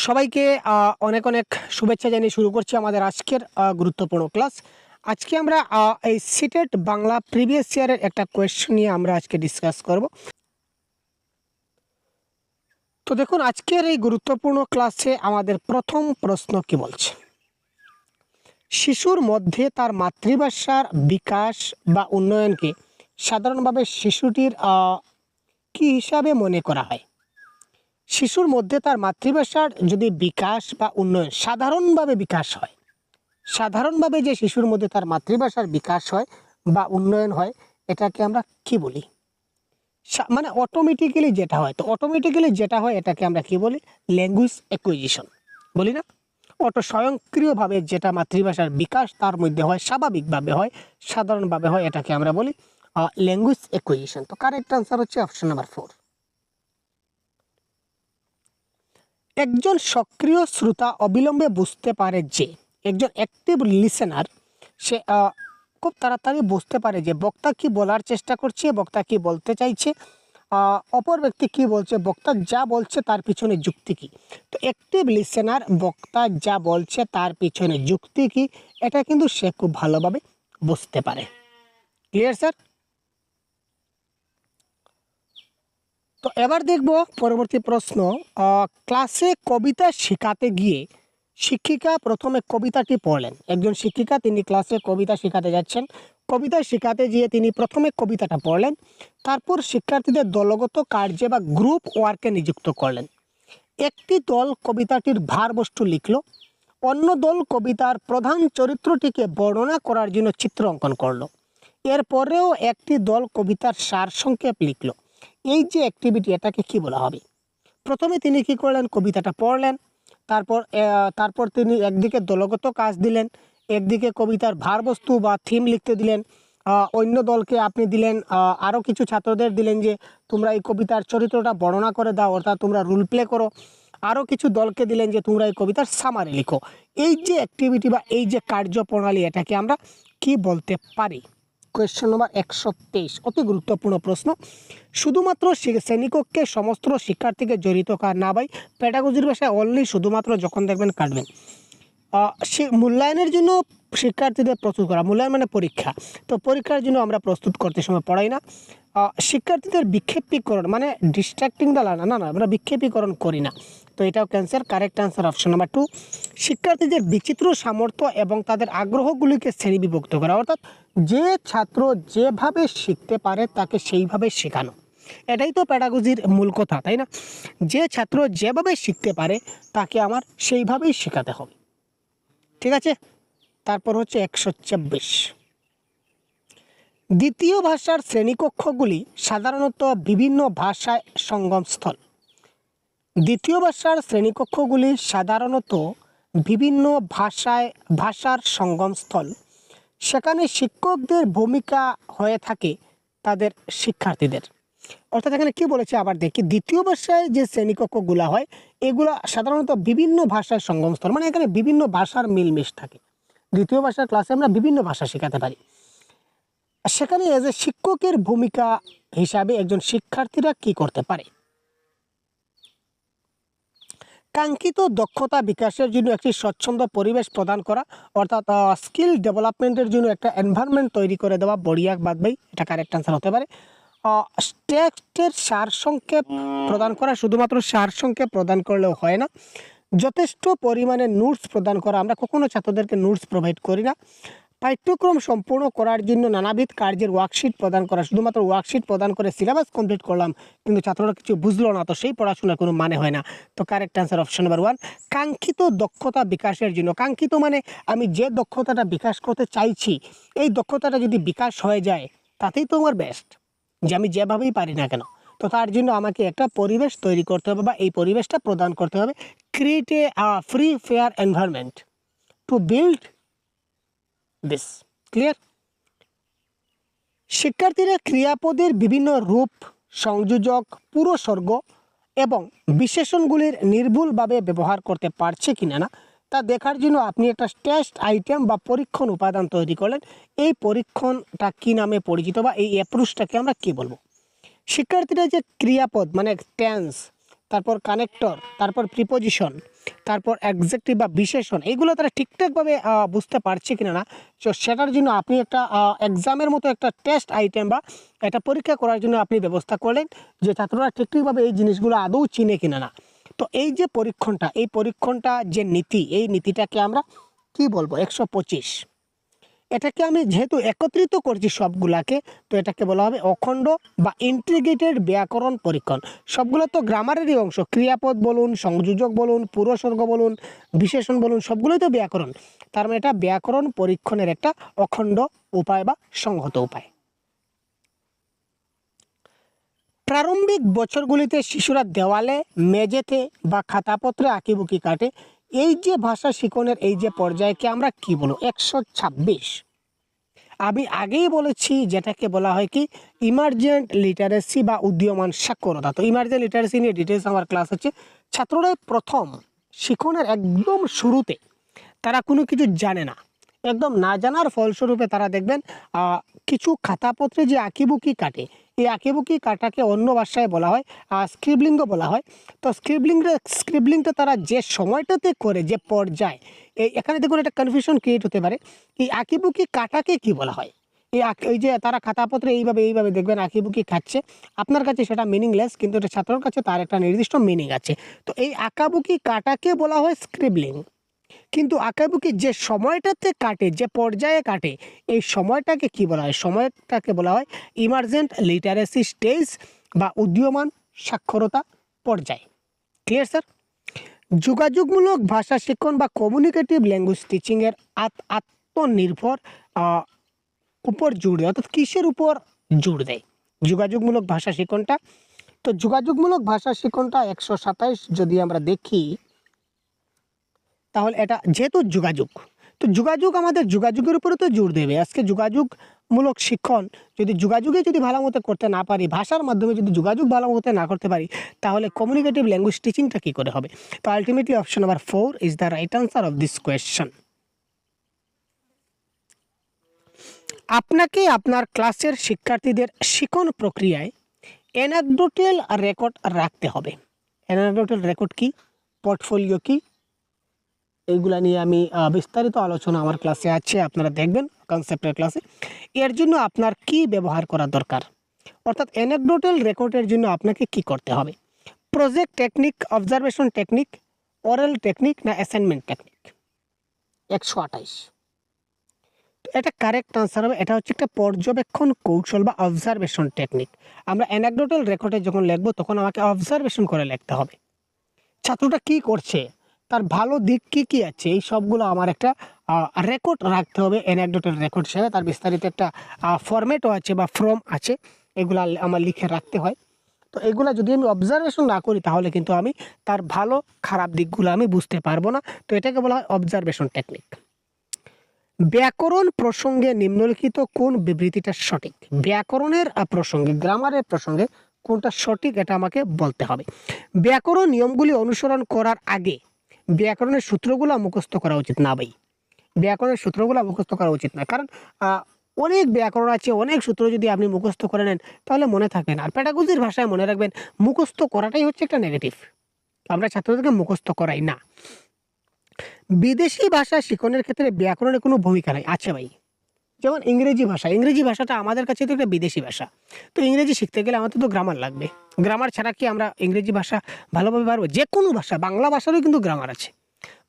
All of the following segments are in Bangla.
সবাইকে অনেক অনেক শুভেচ্ছা জানিয়ে শুরু করছি আমাদের আজকের গুরুত্বপূর্ণ ক্লাস। আজকে আমরা এই সিটেট বাংলা প্রিভিয়াস ইয়ারের একটা কোয়েশ্চেন নিয়ে আমরা আজকে ডিসকাস করব। তো দেখুন, আজকের এই গুরুত্বপূর্ণ ক্লাসে আমাদের প্রথম প্রশ্ন কি বলছে, শিশুর মধ্যে তার মাতৃভাষার বিকাশ বা উন্নয়নকে সাধারণভাবে শিশুটির কি হিসাবে মনে করা হয়। শিশুর মধ্যে তার মাতৃভাষার যদি বিকাশ বা উন্নয়ন সাধারণভাবে বিকাশ হয়, সাধারণভাবে যে শিশুর মধ্যে তার মাতৃভাষার বিকাশ হয় বা উন্নয়ন হয়, এটাকে আমরা কি বলি? মানে অটোমেটিক্যালি যেটা হয়, তো অটোমেটিক্যালি যেটা হয় এটাকে আমরা কি বলি? ল্যাঙ্গুয়েজ অ্যাকুইজিশন বলি না? স্বয়ংক্রিয়ভাবে যেটা মাতৃভাষার বিকাশ তার মধ্যে হয়, স্বাভাবিকভাবে হয়, সাধারণভাবে হয়, এটাকে আমরা বলি ল্যাঙ্গুয়েজ অ্যাকুইজিশন। তো কারেক্ট আনসার হচ্ছে অপশন নাম্বার 4। একজন সক্রিয় শ্রোতা অবিলম্বে বুঝতে পারে যে, একজন অ্যাক্টিভ লিসেনার সে খুব তাড়াতাড়ি বুঝতে পারে যে বক্তা কি বলার চেষ্টা করছে, বক্তা কি বলতে চাইছে, অপর ব্যক্তি কি বলছে, বক্তা যা বলছে তার পিছনে যুক্তি কি। তো অ্যাক্টিভ লিসেনার বক্তা যা বলছে তার পিছনে যুক্তি কি, এটা কিন্তু সে খুব ভালোভাবে বুঝতে পারে। Clear sir? তো এবার দেখব পরবর্তী প্রশ্ন। ক্লাসে কবিতা শেখাতে গিয়ে শিক্ষিকা প্রথমে কবিতাটি পড়লেন। একজন শিক্ষিকা, তিনি ক্লাসে কবিতা শেখাতে যাচ্ছেন। কবিতা শেখাতে গিয়ে তিনি প্রথমে কবিতাটা পড়লেন, তারপর শিক্ষার্থীদের দলগত কার্যে বা গ্রুপ ওয়ার্কে নিযুক্ত করলেন। একটি দল কবিতাটির ভারবস্তু লিখল, অন্য দল কবিতার প্রধান চরিত্রটিকে বর্ণনা করার জন্য চিত্র অঙ্কন করলো। এরপরেও একটি দল কবিতার সারসংক্ষেপ লিখল। এই যে অ্যাক্টিভিটি, এটাকে কি বলা হবে? প্রথমে তিনি কি করলেন? কবিতাটা পড়লেন, তারপর তিনি একদিকে দলগত কাজ দিলেন, একদিকে কবিতার ভারবস্তু বা থিম লিখতে দিলেন। অন্য দলকে আপনি দিলেন, আরও কিছু ছাত্রদের দিলেন যে তোমরা এই কবিতার চরিত্রটা বর্ণনা করে দাও, অর্থাৎ তোমরা রোল প্লে করো। আরও কিছু দলকে দিলেন যে তোমরা এই কবিতার সামারি লিখো। এই যে অ্যাক্টিভিটি বা এই যে কার্যপ্রণালী, এটাকে আমরা কি বলতে পারি? কোয়েশ্চেন নম্বর 123, অতি গুরুত্বপূর্ণ প্রশ্ন। শুধুমাত্র শ্রেণীকক্ষে সমস্ত শিক্ষার্থীকে জড়িত করা না ভাই, প্যাডাগজির ভাষায় অনলি শুধুমাত্র যখন দেখবেন কাটবেন। সে মূল্যায়নের জন্য শিক্ষার্থীদের প্রস্তুত করা, মূল্যায়ন মানে পরীক্ষা, তো পরীক্ষার জন্য আমরা প্রস্তুত করতে সময় পড়াই না। শিক্ষার্থীদের বিক্ষেপীকরণ মানে ডিস্ট্রাক্টিং দ্য লার্নার, না আমরা বিক্ষেপীকরণ করি না। তো এটাও cancer. Correct answer option number 2। শিক্ষার্থীদের বিচিত্র সামর্থ্য এবং তাদের আগ্রহগুলিকে শ্রেণীবিভক্ত করা, অর্থাৎ যে ছাত্র যেভাবে শিখতে পারে তাকে সেইভাবে শেখানো। এটাই তো প্যাডাগজির মূল কথা, তাই না? যে ছাত্র যেভাবে শিখতে পারে তাকে আমার সেইভাবেই শেখাতে হবে। ঠিক আছে? তারপর হচ্ছে 126। দ্বিতীয় ভাষার শ্রেণীকক্ষগুলি সাধারণত বিভিন্ন ভাষায় সঙ্গমস্থল। দ্বিতীয় ভাষার শ্রেণীকক্ষগুলি সাধারণত বিভিন্ন ভাষার সঙ্গমস্থল। সেখানে শিক্ষকদের ভূমিকা হয়ে থাকে তাদের শিক্ষার্থীদের। অর্থাৎ এখানে কি বলেছে আবার দেখি, দ্বিতীয় ভাষায় যে শ্রেণীকক্ষগুলো হয় এগুলো সাধারণত বিভিন্ন ভাষার সঙ্গমস্থল, মানে এখানে বিভিন্ন ভাষার মিলমিশ থাকে। দ্বিতীয় ভাষার ক্লাসে আমরা বিভিন্ন ভাষা শেখাতে পারি। সেখানে এজ এ শিক্ষকের ভূমিকা হিসাবে একজন শিক্ষার্থীরা কি করতে পারে? কাঙ্ক্ষিত দক্ষতা বিকাশের জন্য একটি স্বচ্ছন্দ পরিবেশ প্রদান করা, অর্থাৎ স্কিল ডেভেলপমেন্টের জন্য একটা এনভায়রনমেন্ট তৈরি করে দেওয়া। বড়িয়া বাদ ভাই, এটা কারেক্ট আনসার হতে পারে। টেক্সটের সারসংক্ষেপ প্রদান করা, শুধুমাত্র সারসংক্ষেপ প্রদান করলেও হয় না, যথেষ্ট পরিমাণে নোটস প্রদান করা। আমরা কখনো ছাত্রদেরকে নোটস প্রোভাইড করি না। পাঠ্যক্রম সম্পূর্ণ করার জন্য নানাবিধ কার্যের ওয়ার্কশিট প্রদান করা, শুধুমাত্র ওয়ার্কশিট প্রদান করে সিলেবাস কমপ্লিট করলাম কিন্তু ছাত্ররা কিছু বুঝলো না, তো সেই পড়াশোনার কোনো মানে হয় না। তো কারেক্ট অ্যান্সার অপশন নাম্বার 1। কাঙ্ক্ষিত দক্ষতা বিকাশের জন্য, কাঙ্ক্ষিত মানে আমি যে দক্ষতাটা বিকাশ করতে চাইছি এই দক্ষতাটা যদি বিকাশ হয়ে যায় তাতেই তো আমার বেস্ট, যে আমি যেভাবেই পারি না কেন। তো তার জন্য আমাকে একটা পরিবেশ তৈরি করতে হবে বা এই পরিবেশটা প্রদান করতে হবে। Create a free fair environment to build this. Clear? শিক্ষার্থীরা ক্রিয়াপদের বিভিন্ন রূপ, সংযোজক, পুরস্বর্গ এবং বিশেষণগুলির নির্ভুলভাবে ব্যবহার করতে পারছে কিনা না তা দেখার জন্য আপনি একটা টেস্ট আইটেম বা পরীক্ষণ উপাদান তৈরি করলেন। এই পরীক্ষণটা কি নামে পরিচিত বা এই অ্যাপ্রোচটাকে আমরা কি বলবো? শিক্ষার্থীরা যে ক্রিয়াপদ মানে টেন্স, তারপর কানেক্টর, তারপর প্রিপোজিশন, তারপর অ্যাডজেক্টিভ বা বিশেষণ, এগুলো তারা ঠিকঠাকভাবে বুঝতে পারছে কিনা না। তো সেটার জন্য আপনি একটা এক্সামের মতো একটা টেস্ট আইটেম বা একটা পরীক্ষা করার জন্য আপনি ব্যবস্থা করলেন যে ছাত্ররা ঠিকঠাকভাবে এই জিনিসগুলো আদৌ চিনে কিনা না। তো এই যে পরীক্ষণটা, এই পরীক্ষণটা যে নীতি, এই নীতিটাকে আমরা কি বলবো, 125। এটাকে আমি যেহেতু একত্রিত করছি সবগুলাকে, তো এটাকে বলা হবে অখণ্ড বা ইন্টিগ্রেটেড ব্যাকরণ পরীক্ষণ। সবগুলো তো গ্রামারেরই অংশ, ক্রিয়াপদ বলুন, সংযোজক বলুন, পূর্বসর্গ বলুন, বিশেষণ বলুন, সবগুলোই তো ব্যাকরণ। তার মানে এটা ব্যাকরণ পরীক্ষণের একটা অখণ্ড উপায় বা সংহত উপায়। প্রারম্ভিক বছরগুলিতে শিশুরা দেওয়ালে, মেঝেতে বা খাতাপত্রে আঁকিবুকি কাটে। এই যে ভাষা শিখনের এই যে পর্যায়কে আমরা কি বলবো, 126। আমি আগেই বলেছি যেটাকে বলা হয় কি, ইমার্জেন্ট লিটারেসি বা উদীয়মান সাক্ষরতা। তো ইমার্জেন্ট লিটারেসি নিয়ে ডিটেলস আমার ক্লাস হচ্ছে। ছাত্ররা প্রথম শিখনের একদম শুরুতে তারা কোনো কিছু জানে না, একদম না জানার ফলস্বরূপে তারা দেখবেন কিছু খাতাপত্রে যে আঁকিবুকি কাটে, এই আঁকিবুকি কাটাকে অন্য ভাষায় বলা হয় স্ক্রিবলিংও বলা হয়। তো স্ক্রিবলিংটা তারা যে সময়টাতে করে, যে পর্যায়, এখানে দেখুন একটা কনফিউশন ক্রিয়েট হতে পারে। এই আঁকিবুকি কাটাকে কি বলা হয়? এই যে তারা খাতাপত্রে এইভাবে দেখবেন আঁকিবুকি খাচ্ছে, আপনার কাছে সেটা মিনিংলেস, কিন্তু এটা ছাত্রের কাছে তার একটা নির্দিষ্ট মিনিং আছে। তো এই আঁকাবুকি কাটাকে বলা হয় স্ক্রিবলিং। কিন্তু আঁকাবুকি যে সময়টাতে কাটে, যে পর্যায়ে কাটে, এই সময়টাকে কি বলা হয়? সময়টাকে বলা হয় ইমার্জেন্ট লিটারেসি স্টেজ বা উদীয়মান সাক্ষরতা পর্যায়। Clear sir? যোগাযোগমূলক ভাষা শিক্ষণ বা কমিউনিকেটিভ ল্যাঙ্গুয়েজ টিচিংয়ের আত্মনির্ভর উপর জোর দেয়, অর্থাৎ কিসের উপর জোর দেয় যোগাযোগমূলক ভাষা শিক্ষণটা? তো যোগাযোগমূলক ভাষা শিক্ষণটা 127 যদি আমরা দেখি, তাহলে এটা যেহেতু যোগাযোগ, তো যোগাযোগ আমাদের যোগাযোগের উপরে তো জোর দেবে। আজকে যোগাযোগমূলক শিক্ষণ যদি যোগাযোগে যদি ভালো মতো করতে না পারি, ভাষার মাধ্যমে যদি যোগাযোগ ভালো মতো না করতে পারি, তাহলে কমিউনিকেটিভ ল্যাঙ্গুয়েজ টিচিংটা কী করে হবে? তো ultimately option number 4 is the right answer of this question. আপনাকে আপনার ক্লাসের শিক্ষার্থীদের শিক্ষণ প্রক্রিয়ায় অ্যানেকডোটাল রেকর্ড রাখতে হবে। অ্যানেকডোটাল রেকর্ড কি, পোর্টফোলিও কি, এইগুলা নিয়ে আমি বিস্তারিত আলোচনা আমার ক্লাসে আছে, আপনারা দেখবেন কনসেপ্টের ক্লাসে। এর জন্য আপনার কি ব্যবহার করা দরকার, অর্থাৎ অ্যানেকডোটাল রেকর্ডের জন্য আপনাকে কি করতে হবে? Project technique, observation technique, oral technique না অ্যাসাইনমেন্ট টেকনিক? 128। এটা কারেক্ট আনসার হবে, এটা হচ্ছে একটা পর্যবেক্ষণ কৌশল বা অবজারভেশন টেকনিক। আমরা অ্যানেকডোটাল রেকর্ডে যখন লিখবো তখন আমাকে অবজারভেশন করে লিখতে হবে, ছাত্রটা কি করছে, তার ভালো দিক কি কি আছে, এই সবগুলো আমার একটা রেকর্ড রাখতে হবে অ্যানেকডোটাল রেকর্ড হিসেবে। তার বিস্তারিত একটা ফরম্যাটও আছে বা ফর্ম আছে, এগুলো আমার লিখে রাখতে হয়। তো এগুলা যদি আমি অবজারভেশন না করি তাহলে কিন্তু আমি তার ভালো খারাপ দিকগুলো আমি বুঝতে পারবো না। তো এটাকে বলা হয় অবজারভেশন টেকনিক। ব্যাকরণ প্রসঙ্গে নিম্নলিখিত কোন বিবৃতিটা সঠিক? ব্যাকরণের প্রসঙ্গে, গ্রামারের প্রসঙ্গে কোনটা সঠিক এটা আমাকে বলতে হবে। ব্যাকরণ নিয়মগুলি অনুসরণ করার আগে ব্যাকরণের সূত্রগুলো মুখস্থ করা উচিত না ভাই। ব্যাকরণের সূত্রগুলো মুখস্থ করা উচিত না, কারণ অনেক ব্যাকরণ আছে, অনেক সূত্র যদি আপনি মুখস্থ করে নেন তাহলে মনে থাকবে না। আর প্যাডাগজির ভাষায় মনে রাখবেন, মুখস্থ করাটাই হচ্ছে একটা নেগেটিভ। আমরা ছাত্রদেরকে মুখস্থ করাই না। বিদেশি ভাষা শিখনের ক্ষেত্রে ব্যাকরণের কোনো ভূমিকা নাই। আচ্ছা ভাই, যেমন ইংরেজি ভাষা, ইংরেজি ভাষাটা আমাদের কাছে তো একটা বিদেশি ভাষা। তো ইংরেজি শিখতে গেলে আমাদের তো গ্রামার লাগবে। গ্রামার ছাড়া কি আমরা ইংরেজি ভাষা ভালোভাবে পারবো? যে কোনো ভাষা, বাংলা ভাষারও কিন্তু গ্রামার আছে,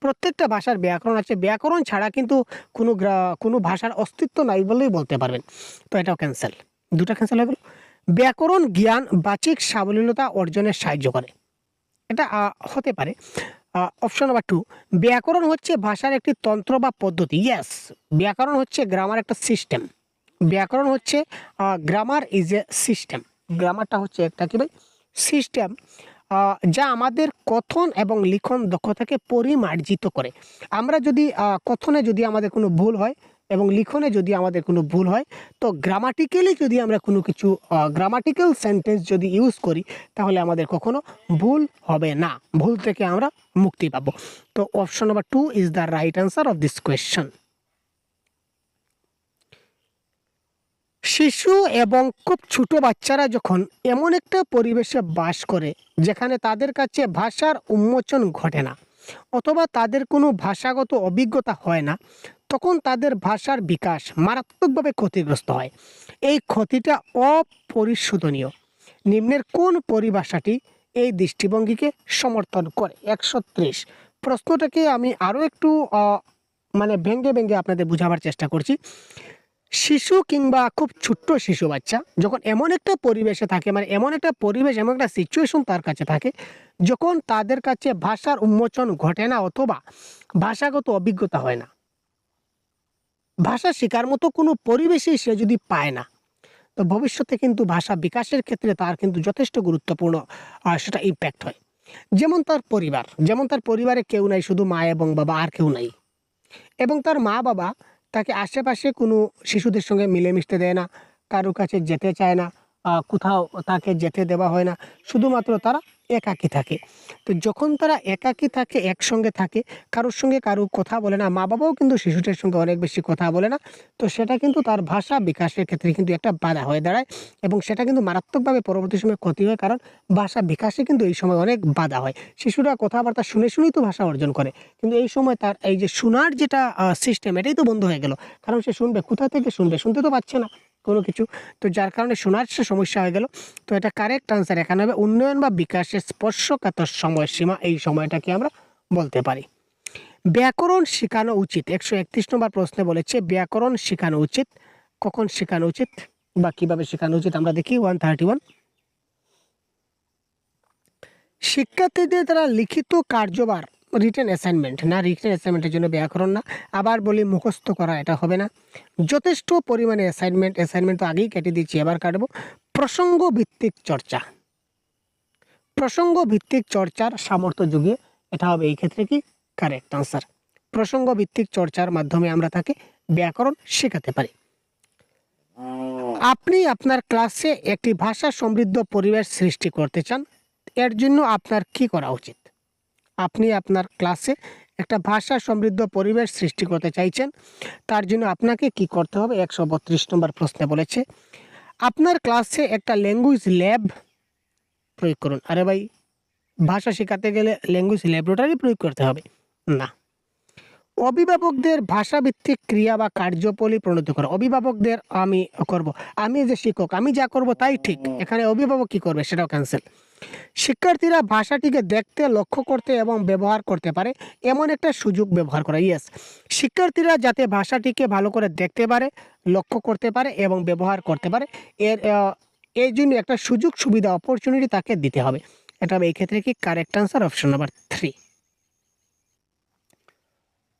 প্রত্যেকটা ভাষার ব্যাকরণ আছে। ব্যাকরণ ছাড়া কিন্তু কোনো ভাষার অস্তিত্ব নাই বলেই বলতে পারবেন। তো এটাও ক্যান্সেল, দুটা ক্যান্সেল হয়ে গেল। ব্যাকরণ জ্ঞান বাচিক সাবলীলতা অর্জনে সাহায্য করে, এটা হতে পারে। অপশন নাম্বার 2, ব্যাকরণ হচ্ছে ভাষার একটি তন্ত্র বা পদ্ধতি। ইয়েস, ব্যাকরণ হচ্ছে গ্রামার একটা সিস্টেম। ব্যাকরণ হচ্ছে গ্রামার ইজ এ সিস্টেম। গ্রামারটা হচ্ছে একটা কি ভাই, সিস্টেম, যা আমাদের কথন এবং লিখন দক্ষতাকে পরিমার্জিত করে। আমরা যদি কথনে যদি আমাদের কোনো ভুল হয় এবং লিখনে যদি আমাদের কোনো ভুল হয়, তো গ্রামাটিক্যালি যদি আমরা কোনো কিছু গ্রামাটিক্যাল সেন্টেন্স যদি ইউজ করি তাহলে আমাদের কখনো ভুল হবে না, ভুল থেকে আমরা মুক্তি পাবো। তো option number 2 is the right answer of this question. শিশু এবং খুব ছোট বাচ্চারা যখন এমন একটা পরিবেশে বাস করে যেখানে তাদের কাছে ভাষার উন্মোচন ঘটে না, অথবা তাদের কোনো ভাষাগত অভিজ্ঞতা হয় না, তখন তাদের ভাষার বিকাশ মারাত্মকভাবে ক্ষতিগ্রস্ত হয়। এই ক্ষতিটা অপরিশোধনীয়। নিম্নের কোন পরিভাষাটি এই দৃষ্টিভঙ্গিকে সমর্থন করে? 130। প্রশ্নটাকে আমি আরও একটু ভেঙে ভেঙে আপনাদের বোঝাবার চেষ্টা করছি। শিশু কিংবা খুব ছোট্ট শিশু বাচ্চা যখন এমন একটা পরিবেশে থাকে, এমন একটা পরিবেশ, এমন একটা সিচুয়েশন তার কাছে থাকে, যখন তাদের কাছে ভাষার উন্মোচন ঘটে না অথবা ভাষাগত অভিজ্ঞতা হয় না, ভাষা শেখার মতো কোনো পরিবেশই সে যদি পায় না, তো ভবিষ্যতে কিন্তু ভাষা বিকাশের ক্ষেত্রে তার কিন্তু যথেষ্ট গুরুত্বপূর্ণ সেটা ইম্প্যাক্ট হয়। যেমন তার পরিবারে কেউ নাই, শুধু মা এবং বাবা, আর কেউ নাই, এবং তার মা বাবা তাকে আশেপাশে কোনো শিশুদের সঙ্গে মিলেমিশতে দেয় না, কারো কাছে যেতে চায় না, কোথাও তাকে যেতে দেওয়া হয় না, শুধুমাত্র তারা একাকী থাকে। তো যখন তারা একাকী থাকে, একসঙ্গে থাকে, কারোর সঙ্গে কারো কথা বলে না, মা বাবাও কিন্তু শিশুটির সঙ্গে অনেক বেশি কথা বলে না, তো সেটা কিন্তু তার ভাষা বিকাশের ক্ষেত্রে কিন্তু একটা বাধা হয়ে দাঁড়ায়, এবং সেটা কিন্তু মারাত্মকভাবে পরবর্তী সময়ে ক্ষতি হয়, কারণ ভাষা বিকাশে কিন্তু এই সময় অনেক বাধা হয়। শিশুরা কথাবার্তা শুনে শুনেই তো ভাষা অর্জন করে, কিন্তু এই সময় তার এই যে শোনার যেটা সিস্টেম, এটাই তো বন্ধ হয়ে গেল। কারণ সে শুনবে কোথা থেকে শুনবে? শুনতে তো পাচ্ছে না কোনো কিছু, তো যার কারণে শোনার সে সমস্যা হয়ে গেল। তো এটা কারেক্ট আনসার এখানে হবে উন্নয়ন বা বিকাশের স্পর্শকাতর সময়সীমা, এই সময়টাকে আমরা বলতে পারি। ব্যাকরণ শেখানো উচিত, 131 নম্বর প্রশ্নে বলেছে ব্যাকরণ শেখানো উচিত, কখন শেখানো উচিত বা কিভাবে শেখানো উচিত? আমরা দেখি 131। শিক্ষার্থীদের দ্বারা লিখিত কার্যভার, রিটেন অ্যাসাইনমেন্ট না, রিটেন অ্যাসাইনমেন্টের জন্য ব্যাকরণ না। আবার বলি মুখস্থ করা, এটা হবে না। যথেষ্ট পরিমাণে অ্যাসাইনমেন্ট তো আগেই কেটে দিচ্ছি, এবার কাটবো। প্রসঙ্গ ভিত্তিক চর্চার সামর্থ্য যুগিয়ে, এটা হবে এই ক্ষেত্রে কি কারেক্ট আনসার। প্রসঙ্গ ভিত্তিক চর্চার মাধ্যমে আমরা তাকে ব্যাকরণ শেখাতে পারি। আপনি আপনার ক্লাসে একটি ভাষা সমৃদ্ধ পরিবেশ সৃষ্টি করতে চান, এর জন্য আপনার কি করা উচিত? আপনি আপনার ক্লাসে একটা ভাষা সমৃদ্ধ পরিবেশ সৃষ্টি করতে চাইছেন, তার জন্য আপনাকে কি করতে হবে? 132 নম্বর প্রশ্নে বলেছে আপনার ক্লাসে একটা ল্যাঙ্গুয়েজ ল্যাব প্রয়োগ করুন। আরে ভাই, ভাষা শেখাতে গেলে ল্যাঙ্গুয়েজ ল্যাবরেটরি প্রয়োগ করতে হবে না। অভিভাবকদের ভাষাভিত্তিক ক্রিয়া বা কার্যপলি প্রণীত করা। অভিভাবকদের আমি করব, আমি যে শিক্ষক, আমি যা করব তাই ঠিক, এখানে অভিভাবক কি করবে সেটাও ক্যান্সেল। শিক্ষার্থীরা ভাষাটিকে দেখতে, লক্ষ্য করতে এবং ব্যবহার করতে পারে এমন একটা সুযোগ ব্যবহার করা। ইয়েস, শিক্ষার্থীরা যাতে ভাষাটিকে ভালো করে দেখতে পারে, লক্ষ্য করতে পারে এবং ব্যবহার করতে পারে, এর জন্য একটা সুযোগ সুবিধা, অপরচুনিটি তাকে দিতে হবে। এটা হবে এই ক্ষেত্রে কি কারেক্ট আনসার, অপশন নাম্বার 3।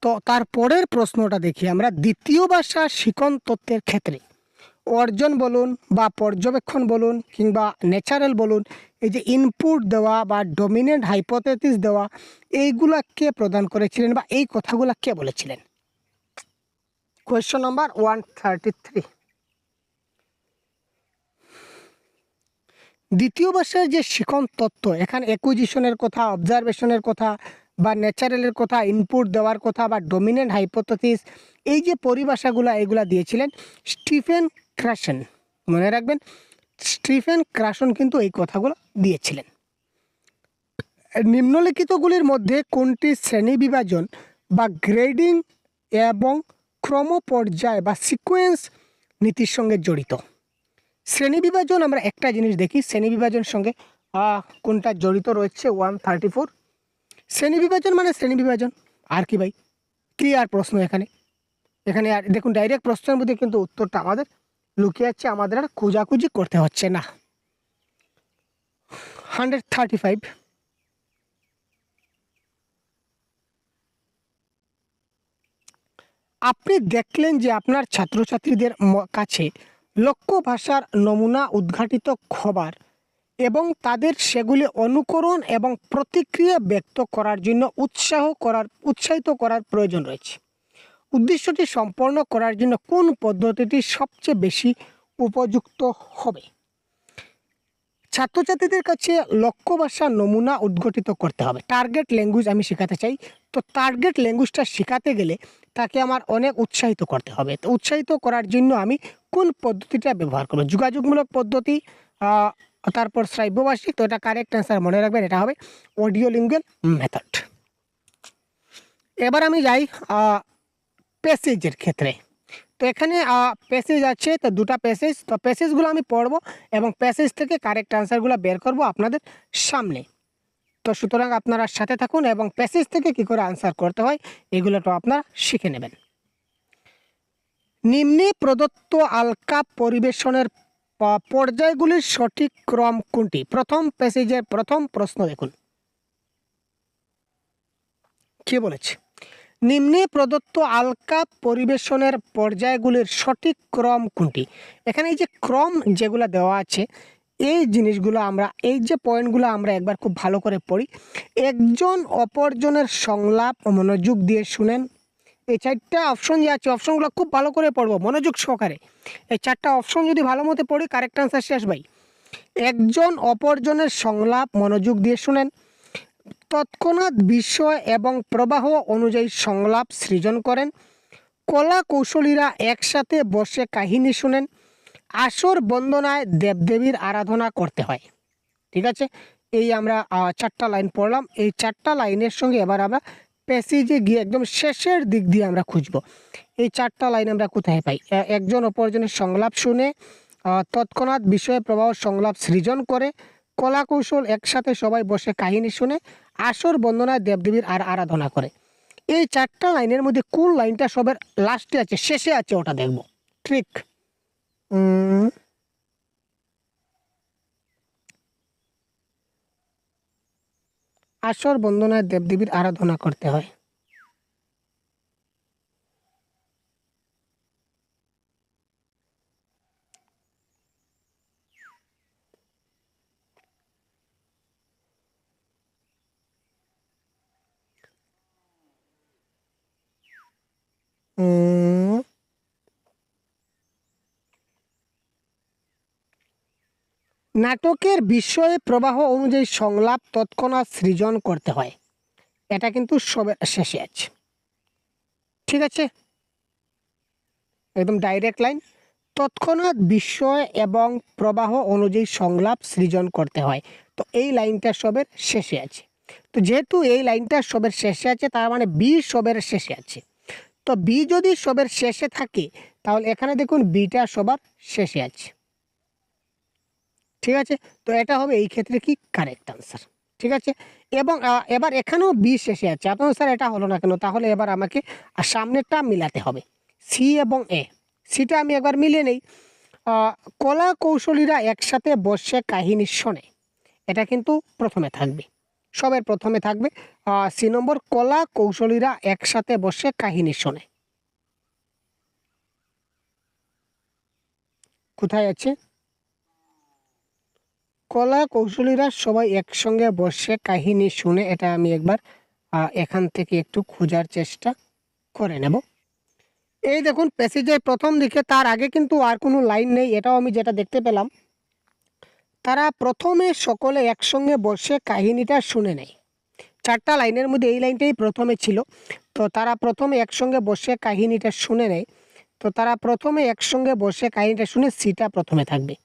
তো তারপরের প্রশ্নটা দেখি আমরা। দ্বিতীয় ভাষা শিখন তত্ত্বের ক্ষেত্রে অর্জন বলুন বা পর্যবেক্ষণ বলুন কিংবা ন্যাচারাল বলুন, এই যে ইনপুট দেওয়া বা ডমিনেন্ট হাইপোথেসিস দেওয়া, এইগুলা কে প্রদান করেছিলেন বা এই কথাগুলা কে বলেছিলেন? Question number 133। দ্বিতীয় ভাষার যে শিখন তত্ত্ব, এখানে অ্যাকুইজিশনের কথা, অবজারভেশনের কথা বা ন্যাচারালের কথা, ইনপুট দেওয়ার কথা বা ডমিনেন্ট হাইপোথেসিস, এই যে পরিভাষাগুলো এগুলা দিয়েছিলেন স্টিফেন ক্রাসন। মনে রাখবেন, স্টিফেন ক্রাসন কিন্তু এই কথাগুলো দিয়েছিলেন। নিম্নলিখিতগুলির মধ্যে কোনটি শ্রেণীবিভাজন বা গ্রেডিং এবং ক্রমপর্যায় বা সিকোয়েন্স নীতির সঙ্গে জড়িত? শ্রেণীবিভাজন, আমরা একটা জিনিস দেখি শ্রেণীবিভাজন সঙ্গে কোনটা জড়িত রয়েছে। 134। শ্রেণীবিভাজন মানে শ্রেণীবিভাজন, আর কি ভাই, ক্লিয়ার প্রশ্ন এখানে। আর দেখুন, ডাইরেক্ট প্রশ্নের মধ্যে কিন্তু উত্তরটা আমাদের লুকিয়ে আছে, আমাদের আর খোঁজাখুঁজি করতে হচ্ছে না। 135। আপনি দেখলেন যে আপনার ছাত্রছাত্রীদের কাছে লক্ষ্য ভাষার নমুনা উদ্ঘাটিত খবর এবং তাদের সেগুলি অনুকরণ এবং প্রতিক্রিয়া ব্যক্ত করার জন্য উৎসাহিত করার প্রয়োজন রয়েছে। উদ্দেশ্যটি সম্পন্ন করার জন্য কোন পদ্ধতিটি সবচেয়ে বেশি উপযুক্ত হবে? ছাত্রছাত্রীদের কাছে লক্ষ্য ভাষার নমুনা উদ্ঘটিত করতে হবে। টার্গেট ল্যাঙ্গুয়েজ আমি শেখাতে চাই, তো টার্গেট ল্যাঙ্গুয়েজটা শেখাতে গেলে তাকে আমার অনেক উৎসাহিত করতে হবে। তো উৎসাহিত করার জন্য আমি কোন পদ্ধতিটা ব্যবহার করব? যোগাযোগমূলক পদ্ধতি, তারপর শ্রাব্যভাষিক। তো এটা কারেক্ট অ্যান্সার, মনে রাখবেন, এটা হবে অডিও লিঙ্গুয়াল মেথড। এবার আমি যাই প্যাসেজের ক্ষেত্রে। তো এখানে প্যাসেজ আছে, তো দুটা প্যাসেজ, তো প্যাসেজগুলো আমি পড়বো এবং প্যাসেজ থেকে কারেক্ট আনসারগুলো বের করব আপনাদের সামনে। তো সুতরাং আপনারা সাথে থাকুন এবং প্যাসেজ থেকে কি করে আনসার করতে হয় এগুলো তো আপনারা শিখে নেবেন। নিম্নে প্রদত্ত আলকা পরিবেশনের পর্যায়গুলির সঠিক ক্রম কোনটি? প্রথম প্যাসেজের প্রথম প্রশ্ন দেখুন কি বলেছে। নিম্নে প্রদত্ত আলকা পরিবেশনের পর্যায়গুলির সঠিক ক্রম কোনটি? এখানে এই যে ক্রম যেগুলো দেওয়া আছে এই জিনিসগুলো আমরা, এই যে পয়েন্টগুলো আমরা একবার খুব ভালো করে পড়ি। একজন অপরজনের সংলাপ মনোযোগ দিয়ে শুনেন। এই চারটা অপশন যে আছে অপশনগুলো খুব ভালো করে পড়বো মনোযোগ সহকারে। এই চারটা অপশন যদি ভালো মতো পড়ি কারেক্ট আনসার শেষ ভাই। একজন অপরজনের সংলাপ মনোযোগ দিয়ে শুনেন, তৎক্ষণাৎ বিষয় এবং প্রবাহ অনুযায়ী সংলাপ সৃজন করেন, কলা কৌশলীরা একসাথে বসে কাহিনী শুনেন, আসর বন্দনায় দেবদেবীর আরাধনা করতে হয়। ঠিক আছে, এই আমরা চারটা লাইন পড়লাম। এই চারটা লাইনের সঙ্গে এবার আমরা প্যাসেজে গিয়ে একদম শেষের দিক দিয়ে আমরা খুঁজব এই চারটা লাইন আমরা কোথায় পাই। একজন অপরজনের সংলাপ শুনে, তৎক্ষণাৎ বিষয়ে প্রবাহ সংলাপ সৃজন করে, কলা কৌশল একসাথে সবাই বসে কাহিনী শুনে, আসর বন্দনায় দেবদেবীর আরাধনা করে। এই চারটা লাইনের মধ্যে কোন লাইনটা সবের লাস্টে আছে, শেষে আছে, ওটা দেখব। ঠিক আসর বন্দনায় দেবদেবীর আরাধনা করতে হয়। নাটকের বিষয়ে প্রবাহ অনুযায়ী সংলাপ তৎক্ষণাৎ সৃজন করতে হয়, এটা কিন্তু সবের শেষে আছে। ঠিক আছে, একদম ডাইরেক্ট লাইন, তৎক্ষণাৎ বিষয় এবং প্রবাহ অনুযায়ী সংলাপ সৃজন করতে হয়। তো এই লাইনটা সবের শেষে আছে। তো যেহেতু এই লাইনটা সবের শেষে আছে তার মানে বি সবের শেষে আছে। তো বি যদি সবের শেষে থাকে তাহলে এখানে দেখুন বিটা সবার শেষে আছে। ঠিক আছে, তো এটা হবে এই ক্ষেত্রে কি কারেক্ট আনসার। ঠিক আছে, এবং এবার এখানেও বি শেষে আছে। আপনার স্যার এটা হলো না কেন? তাহলে এবার আমাকে সামনেরটা মিলাতে হবে, সি এবং এ। সিটা আমি একবার মিলিয়ে নেই। কলা কৌশলীরা একসাথে বসে কাহিনী শোনে, এটা কিন্তু প্রথমে থাকবে, সবের প্রথমে থাকবে। সি নম্বর, কলা কৌশলীরা একসাথে বসে কাহিনী শোনে, কোথায় আছে? কলা কৌশলীরা সবাই একসঙ্গে বসে কাহিনী শুনে, এটা আমি একবার এখান থেকে একটু খোঁজার চেষ্টা করে নেব। এই দেখুন প্যাসেজের প্রথম দিকে, তার আগে কিন্তু আর কোনো লাইন নেই, এটাও আমি যেটা দেখতে পেলাম। তারা প্রথমে সকলে একসঙ্গে বসে কাহিনীটা শুনে নেয়। চারটা লাইনের মধ্যে এই লাইনটাই প্রথমে ছিল। তো তারা প্রথমে একসঙ্গে বসে কাহিনীটা শুনে নেয়। তো তারা প্রথমে একসঙ্গে বসে কাহিনীটা শুনে, সিটা প্রথমে থাকবে।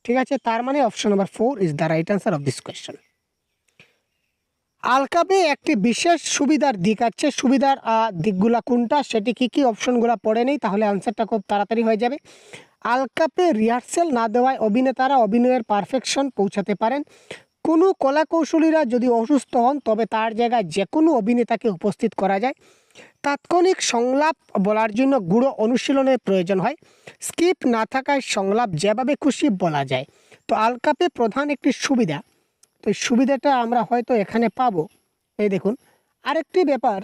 ঠিক আছে, তার মানে option number 4 is the right answer of this question. আলকাপে একটি বিশেষ সুবিধার দিক আছে, সুবিধার দিকগুলা কোনটা, সেটি কি কি, অপশনগুলো পড়ে নেই তাহলে আনসারটা খুব তাড়াতাড়ি হয়ে যাবে। আলকাপে রিহার্সেল না দেওয়ায় অভিনেতারা অভিনয়ের পারফেকশন পৌঁছাতে পারেন। কোনো কলাকৌশলীরা যদি অসুস্থ হন তবে তার জায়গায় যে কোনো অভিনেতাকে উপস্থিত করা যায়। তাৎক্ষণিক সংলাপ বলার জন্য গুঁড়ো অনুশীলনের প্রয়োজন হয়। স্ক্রিপ্ট না থাকায় সংলাপ যেভাবে খুশি বলা যায়। তো আলকাপে প্রধান একটি সুবিধা, তো এই সুবিধাটা আমরা হয়তো এখানে পাবো। এই দেখুন আরেকটি ব্যাপার,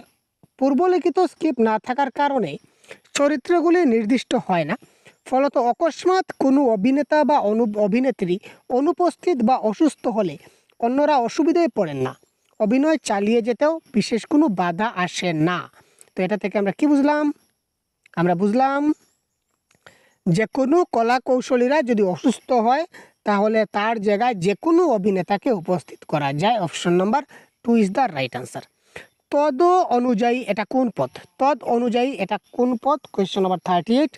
পূর্বলিখিত স্ক্রিপ্ট না থাকার কারণে চরিত্রগুলি নির্দিষ্ট হয় না। ফলত অকস্মাৎ কোনো অভিনেতা বা অভিনেত্রী অনুপস্থিত বা অসুস্থ হলে অন্যরা অসুবিধায় পড়েন না, অভিনয় চালিয়ে যেতেও বিশেষ কোনো বাধা আসে না। তো এটা থেকে আমরা কি বুঝলাম? আমরা বুঝলাম যে কোনো কলা কৌশলীরা যদি অসুস্থ হয় তাহলে তার জায়গায় যে কোনো অভিনেতাকে উপস্থিত করা যায়। Option number 2 is the right answer. তদ অনুযায়ী এটা কোন পদ? তদ অনুযায়ী এটা কোন পদ? Question number 38।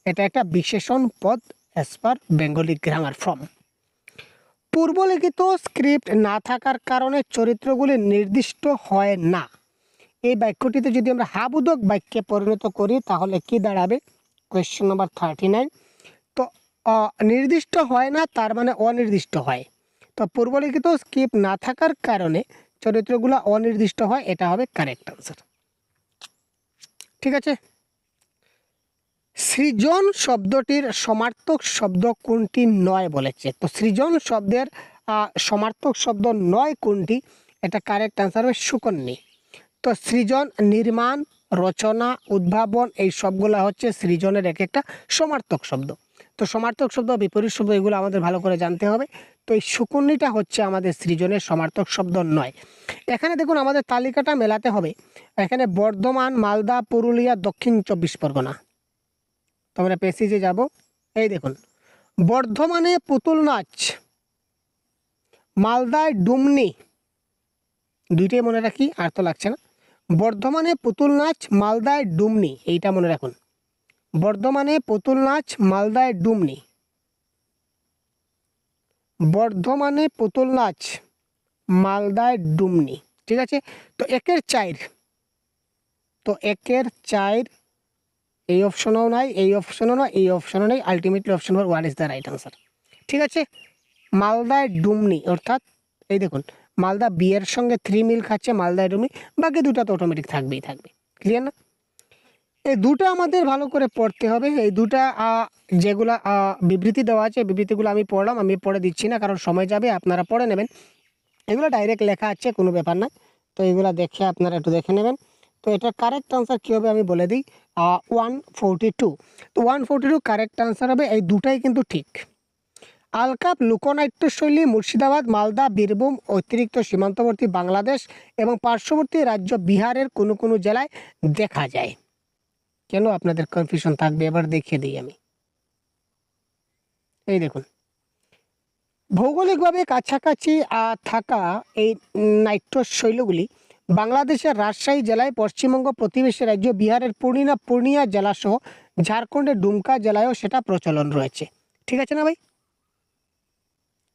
এটা একটা বিশেষণ পদ as per Bengali grammar form. পূর্বলিখিত স্ক্রিপ্ট না থাকার কারণে চরিত্রগুলি নির্দিষ্ট হয় না, এই বাক্যটিতে যদি আমরা হাবোধক বাক্যে পরিণত করি তাহলে কি দাঁড়াবে? Question number 39। তো নির্দিষ্ট হয় না তার মানে অনির্দিষ্ট হয়। তো পূর্বলিখিত স্কিপ না থাকার কারণে চরিত্রগুলো অনির্দিষ্ট হয়, এটা হবে কারেক্ট আনসার। ঠিক আছে। সৃজন শব্দটির সমার্থক শব্দ কোনটি নয় বলেছে। তো সৃজন শব্দের সমার্থক শব্দ নয় কোনটি? এটা কারেক্ট আনসার হবে সুকন্যা। তো সৃজন, নির্মাণ, রচনা, উদ্ভাবন এই সবগুলা হচ্ছে সৃজনের এক একটা সমার্থক শব্দ। তো সমার্থক শব্দ, বিপরীত শব্দ এগুলো আমাদের ভালো করে জানতে হবে। তো এই সুকন্যিটা হচ্ছে আমাদের সৃজনের সমার্থক শব্দ নয়। এখানে দেখুন আমাদের তালিকাটা মেলাতে হবে। এখানে বর্ধমান, মালদা, পুরুলিয়া, দক্ষিণ 24 পরগনা। তো আমরা পেসিজে যাব। এই দেখুন, বর্ধমানে পুতুল নাচ, মালদায় ডুমনি, দুইটাই মনে রাখি, আর তো লাগছে না। বর্ধমানে পুতুল নাচ, মালদায় ডুমনি, এইটা মনে রাখুন। বর্ধমানে পুতুল নাচ, মালদায় ডুমনি। বর্ধমানে পুতুল নাচ, মালদায় ডুমনি। ঠিক আছে। তো একের 4, তো একের 4 এই অপশনও নাই, এই অপশনও নয়, এই অপশনও নেই। Ultimately option number 1 is the right answer. ঠিক আছে। মালদায় ডুমনি অর্থাৎ এই দেখুন মালদা বি এর সঙ্গে 3 মিল খাচ্ছে, মালদায় ডুমনি, বাকি দুটা তো অটোমেটিক থাকবেই থাকবে। ক্লিয়ার না? এই দুটো আমাদের ভালো করে পড়তে হবে। এই দুটা যেগুলা বিবৃতি দেওয়া আছে, বিবৃতিগুলো আমি পড়লাম, আমি পড়ে দিচ্ছি না কারণ সময় যাবে, আপনারা পড়ে নেবেন। এগুলো ডাইরেক্ট লেখা আছে, কোনো ব্যাপার না। তো এগুলো দেখে আপনারা একটু দেখে নেবেন। তো এটা কারেক্ট আনসার কী হবে আমি বলে দিই, 142। তো 142 কারেক্ট আনসার হবে। এই দুটাই কিন্তু ঠিক। আলকাপ লোকনাট্যশৈলী মুর্শিদাবাদ, মালদা, বীরভূম অতিরিক্ত সীমান্তবর্তী বাংলাদেশ এবং পার্শ্ববর্তী রাজ্য বিহারের কোনো কোনো জেলায় দেখা যায়। কেন আপনাদের কনফিউশন থাকবে? এবার দেখিয়ে দিই আমি। এই দেখুন, ভৌগোলিকভাবে কাছাকাছি থাকা এই নাট্যশৈলীগুলি বাংলাদেশের রাজশাহী জেলায়, পশ্চিমবঙ্গ প্রতিবেশী রাজ্য বিহারের পূর্ণিয়া জেলাসহ ঝাড়খণ্ডের ডুমকা জেলায়ও সেটা প্রচলন রয়েছে। ঠিক আছে না ভাই?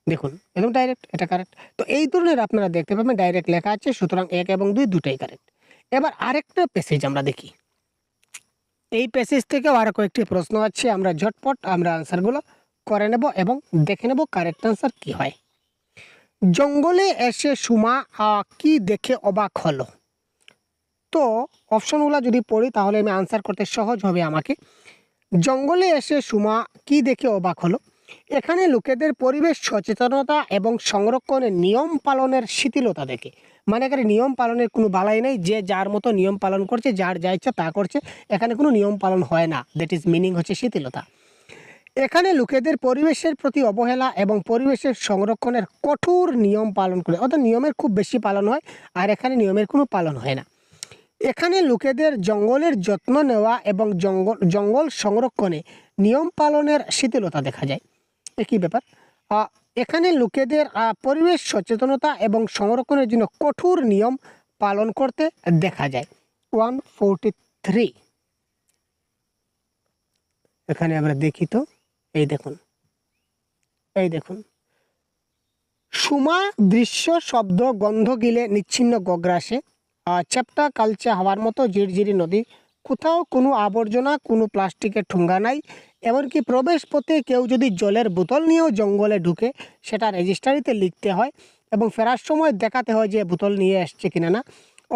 দেখুন একদম ডাইরেক্ট, এটা কারেক্ট। তো এই ধরনের আপনারা দেখতে পাবেন ডাইরেক্ট লেখা আছে, সুতরাং 1 এবং 2 দুটাই কারেক্ট। এবার আরেকটা প্যাসেজ আমরা দেখি। এই প্যাসেজ থেকেও আরও কয়েকটি প্রশ্ন আছে, আমরা ঝটপট আমরা আনসারগুলো করে নেব এবং দেখে নেব কারেক্ট আনসার কি হয়। জঙ্গলে এসে সুমা কি দেখে অবাক হলো। তো অপশনগুলো যদি পড়ি তাহলে আমি আনসার করতে সহজ হবে আমাকে। জঙ্গলে এসে সুমা কি দেখে অবাক হলো। এখানে লোকেদের পরিবেশ সচেতনতা এবং সংরক্ষণের নিয়ম পালনের শিথিলতা দেখে, মানে এখানে নিয়ম পালনের কোনো বালাই নেই, যে যার মতো নিয়ম পালন করছে, যার যা ইচ্ছা তা করছে, এখানে কোনো নিয়ম পালন হয় না। দ্যাট ইজ মিনিং হচ্ছে শিথিলতা। এখানে লোকেদের পরিবেশের প্রতি অবহেলা এবং পরিবেশের সংরক্ষণের কঠোর নিয়ম পালন করে, অর্থাৎ নিয়মের খুব বেশি পালন হয়, আর এখানে নিয়মের কোনো পালন হয় না। এখানে লোকেদের জঙ্গলের যত্ন নেওয়া এবং জঙ্গল সংরক্ষণে নিয়ম পালনের শিথিলতা দেখা যায়। একই ব্যাপার। এখানে লোকেদের পরিবেশ সচেতনতা এবং সংরক্ষণের জন্য কঠোর নিয়ম পালন করতে দেখা যায়। 143। এখানে আমরা দেখি তো, এই দেখুন, এই দেখুন, সুমা দৃশ্য শব্দ গন্ধ গিলে নিচ্ছিন্ন গগ্রাসে, চ্যাপ্টা কালচে হওয়ার মতো ঝিরঝিরি নদী, কোথাও কোনো আবর্জনা, কোনো প্লাস্টিকের ঠোঙ্গা নাই, এমনকি প্রবেশ পথে কেউ যদি জলের বোতল নিয়েও জঙ্গলে ঢুকে সেটা রেজিস্ট্রারিতে লিখতে হয় এবং ফেরার সময় দেখাতে হয় যে বোতল নিয়ে আসছে কিনা না।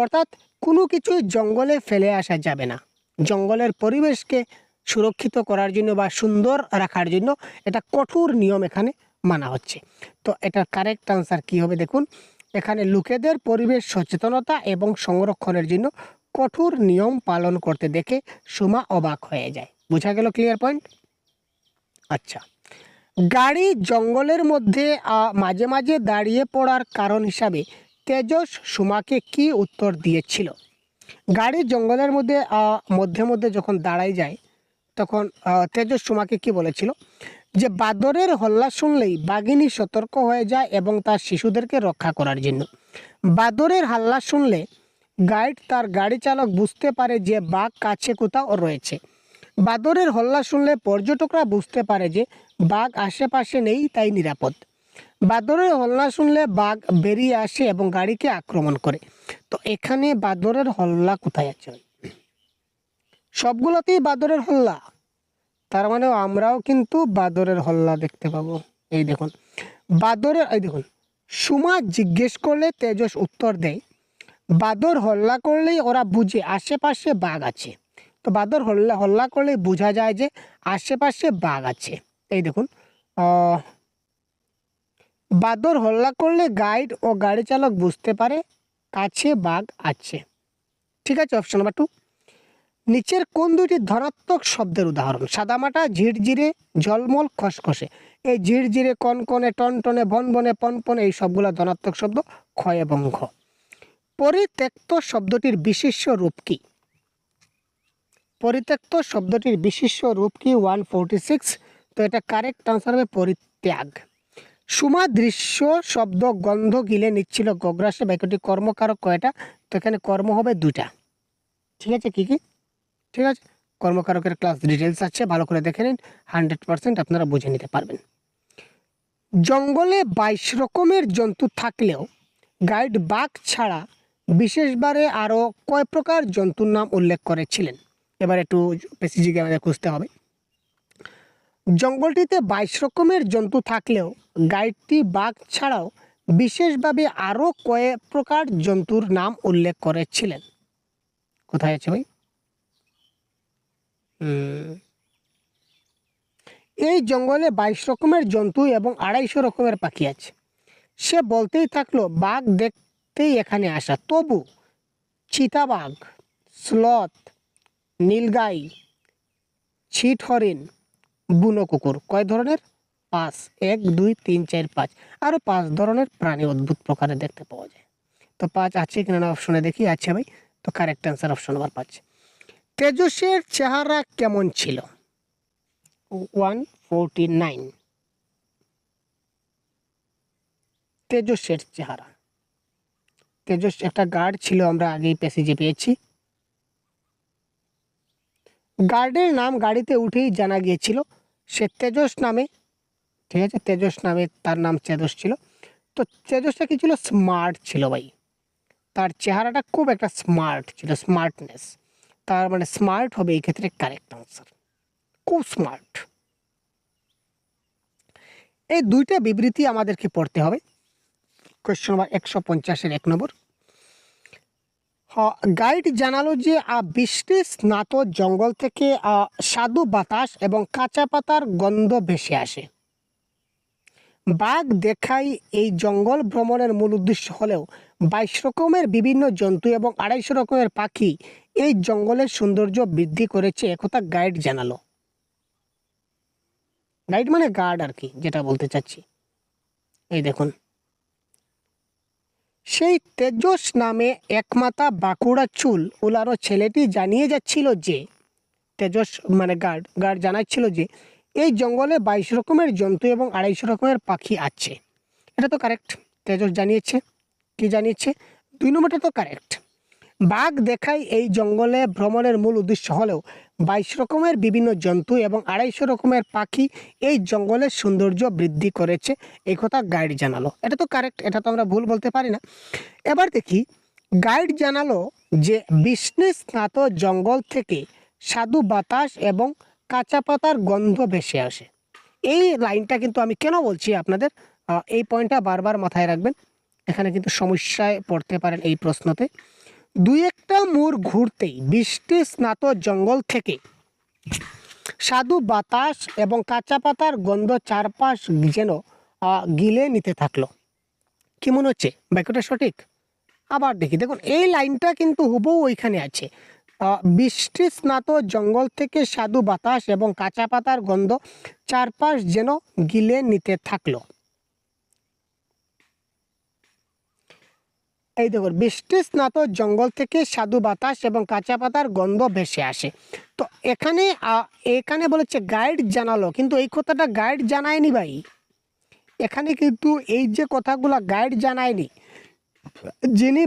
অর্থাৎ কোনো কিছুই জঙ্গলে ফেলে আসা যাবে না। জঙ্গলের পরিবেশকে সুরক্ষিত করার জন্য বা সুন্দর রাখার জন্য এটা কঠোর নিয়ম এখানে মানা হচ্ছে। তো এটার কারেক্ট আনসার কী হবে দেখুন, এখানে লোকেদের পরিবেশ সচেতনতা এবং সংরক্ষণের জন্য কঠোর নিয়ম পালন করতে দেখে সুমা অবাক হয়ে যায়। বোঝা গেল? Clear point? আচ্ছা, গাড়ি জঙ্গলের মধ্যে মাঝে মাঝে দাঁড়িয়ে পড়ার কারণ হিসাবে তেজস সুমাকে কি উত্তর দিয়েছিল। গাড়ি জঙ্গলের মধ্যে মধ্যে মধ্যে যখন দাঁড়ায় যায় তখন তেজস সুমাকে কি বলেছিল, যে বাদরের হল্লা শুনলেই বাঘিনী সতর্ক হয়ে যায় এবং তার শিশুদেরকে রক্ষা করার জন্য। বাদরের হাল্লা শুনলে গাইড তার গাড়ি চালক বুঝতে পারে যে বাঘ কাছে কোথাও রয়েছে। বাদরের হল্লা শুনলে পর্যটকরা বুঝতে পারে যে বাঘ আশেপাশে নেই, তাই নিরাপদ। বাদরের হল্লা শুনলে বাঘ বেরিয়ে আসে এবং গাড়িকে আক্রমণ করে। তো এখানে বাদরের হল্লা কোথায় আছে? সবগুলোতেই বাদরের হল্লা, তার মানে আমরাও কিন্তু বাদরের হল্লা দেখতে পাবো। এই দেখুন বাদরের, এই দেখুন সুমা জিজ্ঞেস করলে তেজস উত্তর দেয়, বাদর হল্লা করলেই ওরা বুঝে আশেপাশে বাঘ আছে। তো বাদর হল্লা হল্লা করলেই বোঝা যায় যে আশেপাশে বাঘ আছে। এই দেখুন বাদর হল্লা করলে গাইড ও গাড়ি চালক বুঝতে পারে কাছে বাঘ আছে। ঠিক আছে, অপশন নাম্বার 2। নিচের কোন দুইটি ধনাত্মক শব্দের উদাহরণ? সাদামাটা, ঝিরঝিরে, ঝলমল, খসখসে। এই ঝিরঝিরে, কনকনে, টনটনে, ভনভনে, পনপনে এই সবগুলো ধনাত্মক শব্দ, খ এবং ঘ। পরিত্যক্ত শব্দটির বিশেষ্য রূপ কি? পরিত্যক্ত শব্দটির বিশেষ্য রূপ কি? 146। তো এটা কারেক্ট আনসার হবে পরিত্যাগ। সুমাদৃশ্য শব্দ গন্ধ গিলে নিচ্ছিল গগ্রাসে, বাক্যটি কর্মকারক কয়টা? তো এখানে কর্ম হবে 2টা। ঠিক আছে, কি কি? ঠিক আছে, কর্মকারকের ক্লাস ডিটেলস আছে, ভালো করে দেখে নিন, 100% আপনারা বুঝে নিতে পারবেন। জঙ্গলে 22 রকমের জন্তু থাকলেও গাইড বাঘ ছাড়া বিশেষবারে আরও কয় প্রকার জন্তুর নাম উল্লেখ করেছিলেন? এবার একটু স্পেসিফিক আমাদের খুঁজতে হবে। জঙ্গলটিতে 22 রকমের জন্তু থাকলেও গাইডটি বাঘ ছাড়াও বিশেষভাবে আরও কয়েক প্রকার জন্তুর নাম উল্লেখ করেছিলেন? কোথায় আছে ভাই? এই জঙ্গলে 22 রকমের জন্তু এবং 250 রকমের পাখি আছে। সে বলতেই থাকলো বাঘ দেখতেই এখানে আসা, তবু চিতাবাঘ, স্লথ, নীলগাই, ছিট হরিণ, বুনো কুকুর কয় ধরনের? 5। 1 2 3 4 5, আরও 5 ধরনের প্রাণী অদ্ভুত প্রকারে দেখতে পাওয়া যায়। তো 5 আছে কিনা না অপশনে দেখি। আছে ভাই, তো কারেক্ট অ্যান্সার অপশন নাম্বার 5। তেজসের চেহারা কেমন ছিল? 149। তেজসের চেহারা, তেজস একটা গার্ড ছিল, আমরা আগেই প্যাসেজে পেয়েছি। গার্ডের নাম গাড়িতে উঠেই জানা গিয়েছিল সে তেজস নামে। ঠিক আছে, তেজস নামে তার নাম তেজস ছিল। তো তেজসটা কি ছিল? স্মার্ট ছিল ভাই, তার চেহারাটা খুব একটা স্মার্ট ছিল, স্মার্টনেস, তার মানে স্মার্ট হবে এই ক্ষেত্রে কারেক্ট আনসার, খুব স্মার্ট। এই দুইটা বিবৃতি আমাদেরকে পড়তে হবে। কোয়েশ্চন নাম্বার 150-এর 1 নম্বর। গাইড জানালো যে বৃষ্টি স্নাত জঙ্গল থেকে স্বাদু বাতাস এবং কাঁচা পাতার গন্ধ ভেসে আসে। বাঘ দেখাই এই জঙ্গল ভ্রমণের মূল উদ্দেশ্য হলেও 22 রকমের বিভিন্ন জন্তু এবং 250 রকমের পাখি এই জঙ্গলের সৌন্দর্য বৃদ্ধি করেছে, একথা গাইড জানালো। গাইড মানে গার্ড আর কি, যেটা বলতে চাচ্ছি। এই দেখুন, সেই তেজস নামে একমাথা বাঁকুড়া চুল উলানো ছেলেটি জানিয়ে যাচ্ছিল যে, তেজস মানে গার্ড জানাচ্ছিল যে এই জঙ্গলে 22 রকমের জন্তু এবং 250 রকমের পাখি আছে। এটা তো কারেক্ট, তেজস জানিয়েছে। কি জানিয়েছে? 2 নম্বরটা তো কারেক্ট। বাঘ দেখাই এই জঙ্গলে ভ্রমণের মূল উদ্দেশ্য হলেও 22 রকমের বিভিন্ন জন্তু এবং 250 রকমের পাখি এই জঙ্গলের সৌন্দর্য বৃদ্ধি করেছে, এই কথা গাইড জানালো। এটা তো কারেক্ট, এটা তো আমরা ভুল বলতে পারি না। এবার দেখি, গাইড জানালো যে বৃষ্টি স্নাত জঙ্গল থেকে স্বাদু বাতাস এবং কাঁচা পাতার গন্ধ ভেসে আসে। এই লাইনটা কিন্তু আমি কেন বলছি আপনাদের, এই পয়েন্টটা বারবার মাথায় রাখবেন, এখানে কিন্তু সমস্যায় পড়তে পারেন এই প্রশ্নতে। 2-1টা মোড় ঘুরতেই বৃষ্টি স্নাত জঙ্গল থেকে স্বাদু বাতাস এবং কাঁচা পাতার গন্ধ চারপাশ যেন গিলে নিতে থাকলো। কি মনে হচ্ছে বাক্যটা সঠিক? আবার দেখি, দেখুন এই লাইনটা কিন্তু হুবহু ওইখানে আছে। বৃষ্টি স্নাত জঙ্গল থেকে স্বাদু বাতাস এবং কাঁচা পাতার গন্ধ চারপাশ যেন গিলে নিতে থাকলো। এই দেখুন, বৃষ্টি স্নাত জঙ্গল থেকে স্বাদু বাতাস এবং কাঁচা পাতার গন্ধ ভেসে আসে। তো এখানে বলেছে গাইড জানালো, কিন্তু এই কথাটা গাইড জানায়নি ভাই। এখানে কিন্তু এই যে কথাগুলো গাইড জানায়নি, যিনি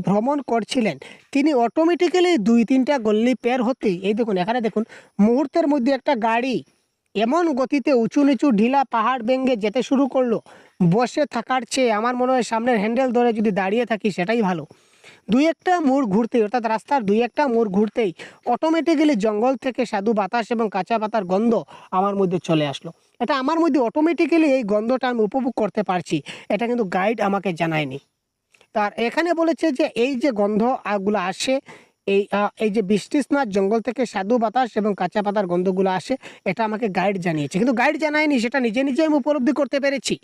ভ্রমণ করছিলেন তিনি অটোমেটিক্যালি 2-3টা গল্লি পের হতেই, এই দেখুন এখানে দেখুন, মুহূর্তের মধ্যে একটা গাড়ি এমন গতিতে উঁচু নিচু ঢিলা পাহাড় ভেঙে যেতে শুরু করলো, বসে থাকার চেয়ে আমার মনে হয় সামনের হ্যান্ডেল ধরে যদি দাঁড়িয়ে থাকি সেটাই ভালো। দুই একটা মোড় ঘুরতেই, অর্থাৎ রাস্তার দুই একটা মোড় ঘুরতেই অটোমেটিক্যালি জঙ্গল থেকে স্বাদু বাতাস এবং কাঁচা পাতার গন্ধ আমার মধ্যে চলে আসলো। এটা আমার মধ্যে অটোমেটিক্যালি এই গন্ধটা আমি উপভোগ করতে পারছি, এটা কিন্তু গাইড আমাকে জানায়নি। তার এখানে বলেছে যে এই যে গন্ধ গুলো আসে, এই যে বৃষ্টি স্নাত জঙ্গল থেকে স্বাদু বাতাস এবং কাঁচা পাতার গন্ধগুলো আসে, এটা আমাকে গাইড জানিয়েছে, কিন্তু গাইড জানায়নি, সেটা নিজে নিজে আমি উপলব্ধি করতে পেরেছি।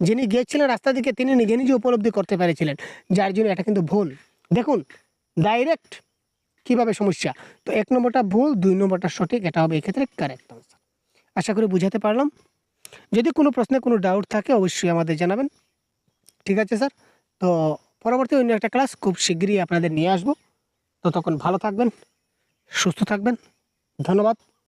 যিনি গিয়েছিলেন রাস্তা দিকে তিনি নিজে নিজে উপলব্ধি করতে পেরেছিলেন, যার জন্য এটা কিন্তু ভুল। দেখুন ডাইরেক্ট কিভাবে সমস্যা। তো 1 নম্বরটা ভুল, 2 নম্বরটা সঠিক, এটা হবে এক্ষেত্রে কারেক্ট আনসার। আশা করি বুঝাতে পারলাম। যদি কোনো প্রশ্নে কোনো ডাউট থাকে অবশ্যই আমাদের জানাবেন। ঠিক আছে স্যার। তো পরবর্তী অন্য একটা ক্লাস খুব শিগগিরই আপনাদের নিয়ে আসবো। ততক্ষণ ভালো থাকবেন, সুস্থ থাকবেন। ধন্যবাদ।